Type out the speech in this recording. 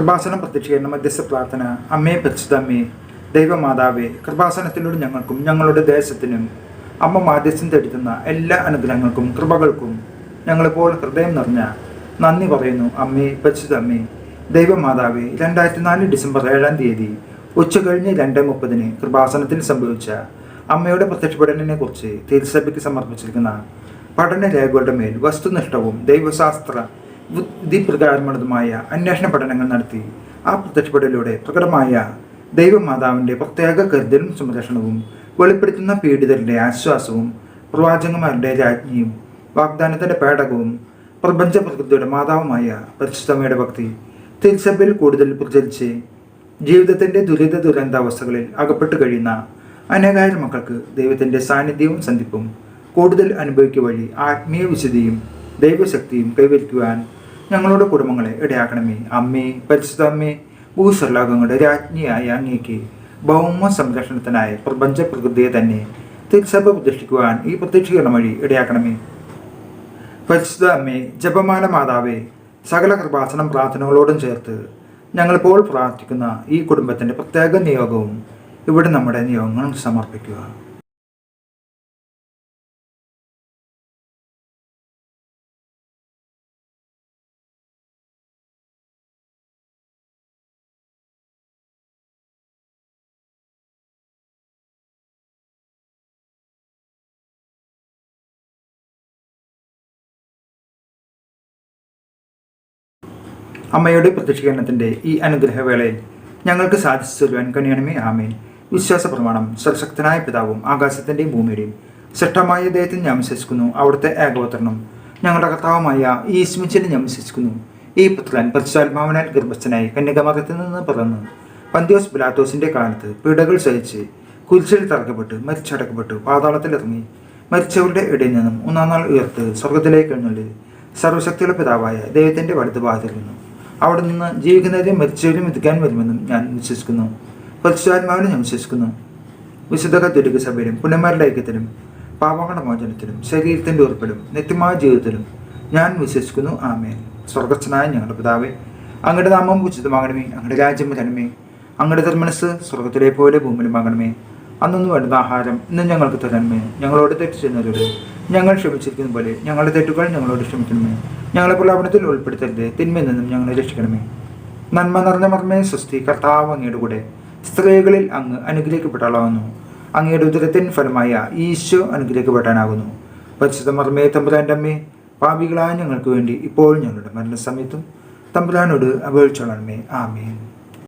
കൃപാസനം പ്രത്യക്ഷീകരണ മധ്യസ്ഥ പ്രാർത്ഥന. അമ്മേ പരിശുദ്ധ അമ്മേ, ദൈവമാതാവേ, കൃപാസനത്തിലൂടെ ഞങ്ങൾക്കും ഞങ്ങളുടെ ദേശത്തിനും അമ്മ മാധ്യസ്ഥം തേടുന്ന എല്ലാ അനുഗ്രഹങ്ങൾക്കും കൃപകൾക്കും ഞങ്ങളിപ്പോൾ ഹൃദയം നിറഞ്ഞ നന്ദി പറയുന്നു. അമ്മേ പരിശുദ്ധ അമ്മേ, ദൈവമാതാവേ, 2004 ഡിസംബർ 7-ാം തീയതി ഉച്ചകഴിഞ്ഞ് 2:30 കൃപാസനത്തിൽ സംഭവിച്ച അമ്മയുടെ പ്രത്യക്ഷപ്പെടലിനെ കുറിച്ച് തിരുസഭയ്ക്ക് സമർപ്പിച്ചിരിക്കുന്ന പഠനരേഖകളുടെ മേൽ വസ്തുനിഷ്ഠവും ദൈവശാസ്ത്ര വിധിപ്രകാരമുള്ളതുമായ അന്വേഷണ പഠനങ്ങൾ നടത്തി ആ പ്രത്യക്ഷപ്പെടലിലൂടെ പ്രകടമായ ദൈവമാതാവിൻ്റെ പ്രത്യേക കരുതലും സംരക്ഷണവും വെളിപ്പെടുത്തുന്ന പീഡിതരുടെ ആശ്വാസവും പ്രവാചകന്മാരുടെ രാജ്ഞിയും വാഗ്ദാനത്തിൻ്റെ പേടകവും പ്രപഞ്ച പ്രകൃതിയുടെ മാതാവുമായ പരിശുദ്ധമ്മയുടെ ഭക്തി തിരുസഭയിൽ കൂടുതൽ പ്രചരിച്ച് ജീവിതത്തിൻ്റെ ദുരന്താവസ്ഥകളിൽ അകപ്പെട്ടു കഴിയുന്ന അനേകായിരം മക്കൾക്ക് ദൈവത്തിൻ്റെ സാന്നിധ്യവും സന്ധിപ്പും കൂടുതൽ അനുഭവിക്കുക വഴി ആത്മീയ വിശുദ്ധിയും ദൈവശക്തിയും കൈവരിക്കുവാൻ ഞങ്ങളുടെ കുടുംബങ്ങളെ ഇടയാക്കണമേ. അമ്മേ പരിശുദ്ധ അമ്മേ, ഭൂസ്വർലോകങ്ങളുടെ രാജ്ഞിയായ അങ്ങേക്ക് ഭൗമ സംരക്ഷണത്തിനായി പ്രപഞ്ച പ്രകൃതിയെ തന്നെ തിരുസഭ പ്രതിഷ്ഠിക്കുവാൻ ഈ പ്രത്യക്ഷീകരണം വഴി ഇടയാക്കണമേ. പരിശുദ്ധ അമ്മേ, ജപമാല മാതാവേ, സകല കൃപാസനം പ്രാർത്ഥനകളോടും ചേർത്ത് ഞങ്ങളിപ്പോൾ പ്രാർത്ഥിക്കുന്ന ഈ കുടുംബത്തിൻ്റെ പ്രത്യേക നിയോഗവും ഇവിടെ നമ്മുടെ നിയോഗങ്ങൾ സമർപ്പിക്കുക. അമ്മയുടെ പ്രത്യക്ഷീകരണത്തിൻ്റെ ഈ അനുഗ്രഹവേളയിൽ ഞങ്ങൾക്ക് സാധിച്ചു തരുവാൻ കഴിയണമേ. ആമേൻ. വിശ്വാസ പ്രമാണം. സർശക്തനായ പിതാവും ആകാശത്തിൻ്റെയും ഭൂമിയുടെയും ശ്രേഷ്ഠമായ ദൈവത്തിൽ ഞാൻ വിശ്വസിക്കുന്നു. അവിടുത്തെ ഏകോപത്രണം ഞങ്ങളുടെ കർത്താവുമായ ഈശ്മിച്ചിൽ ഞാൻ വിശ്വസിക്കുന്നു. ഈ പുത്രൻ പരിശുദ്ധാത്മാവിനാൽ ഗർഭസ്ഥനായി കന്യകമറിയത്തിൽ നിന്ന് പിറന്ന് പന്തിയോസ് പിലാത്തോസിൻ്റെ കാലത്ത് പീഡകൾ സഹിച്ച് കുരിശിൽ തറക്കപ്പെട്ട് മരിച്ചടക്കപ്പെട്ടു പാതാളത്തിലിറങ്ങി മരിച്ചവരുടെ ഇടയിൽ നിന്നും 3-ാം നാൾ ഉയർത്ത് സ്വർഗത്തിലേക്ക് എഴുന്നള്ളി സർവശക്തിയുള്ള പിതാവായ ദൈവത്തിൻ്റെ വലത്ത് ഭാഗത്തിരുന്നു. അവിടെ നിന്ന് ജീവിക്കുന്നവരെയും മരിച്ചവരെയും എത്തിക്കാൻ വരുമെന്നും ഞാൻ വിശ്വസിക്കുന്നു. പരിശുദ്ധാത്മാവിനെ ഞാൻ വിശ്വസിക്കുന്നു. വിശുദ്ധ കത്തോലിക്ക സഭയിലും പുണ്യന്മാരുടെ ഐക്യത്തിലും പാപങ്ങളുടെ മോചനത്തിലും ശരീരത്തിൻ്റെ ഉറപ്പിലും നിത്യമായ ജീവിതത്തിലും ഞാൻ വിശ്വസിക്കുന്നു. ആമേൻ. സ്വർഗസ്ഥനായ ഞങ്ങളുടെ പിതാവേ, അങ്ങയുടെ നാമം പൂജിതമാകണമേ. അങ്ങയുടെ രാജ്യം വരണമേ. അങ്ങയുടെ തിരുമനസ്സ് സ്വർഗത്തിലെ പോലെ ഭൂമിയിലുമാകണമേ. അന്നൊന്നും വേണ്ടുന്ന ആഹാരം ഇന്ന് ഞങ്ങൾക്ക് തരണമേ. ഞങ്ങളോട് തെറ്റ് ചെയ്യുന്നവരോട് ഞങ്ങൾ ക്ഷമിച്ചിരിക്കുന്ന പോലെ ഞങ്ങളുടെ തെറ്റുകൾ ഞങ്ങളോട് ക്ഷമിക്കണമേ. ഞങ്ങളെ പ്രലോഭനത്തിൽ ഉൾപ്പെടുത്തരുത്, തിന്മയിൽ നിന്നും ഞങ്ങളെ രക്ഷിക്കണമേ. നന്മ നിറഞ്ഞ മർമ്മേ സ്വസ്തി, കർത്താവ് അങ്ങയുടെ കൂടെ സ്ത്രീകളിൽ അങ്ങ് അനുഗ്രഹിക്കപ്പെട്ടവളാകുന്നു. അങ്ങയുടെ ഉദരത്തിൻ ഫലമായ ഈശോ അനുഗ്രഹിക്കപ്പെടാനാകുന്നു. പരിശുദ്ധ മർമ്മേ തമ്പുരാൻ്റെ അമ്മേ, പാപികളായ ഞങ്ങൾക്ക് വേണ്ടി ഇപ്പോഴും ഞങ്ങളുടെ മരണസമയത്തും തമ്പുരാനോട് അപേക്ഷിച്ചോളണമേ. ആമേൻ.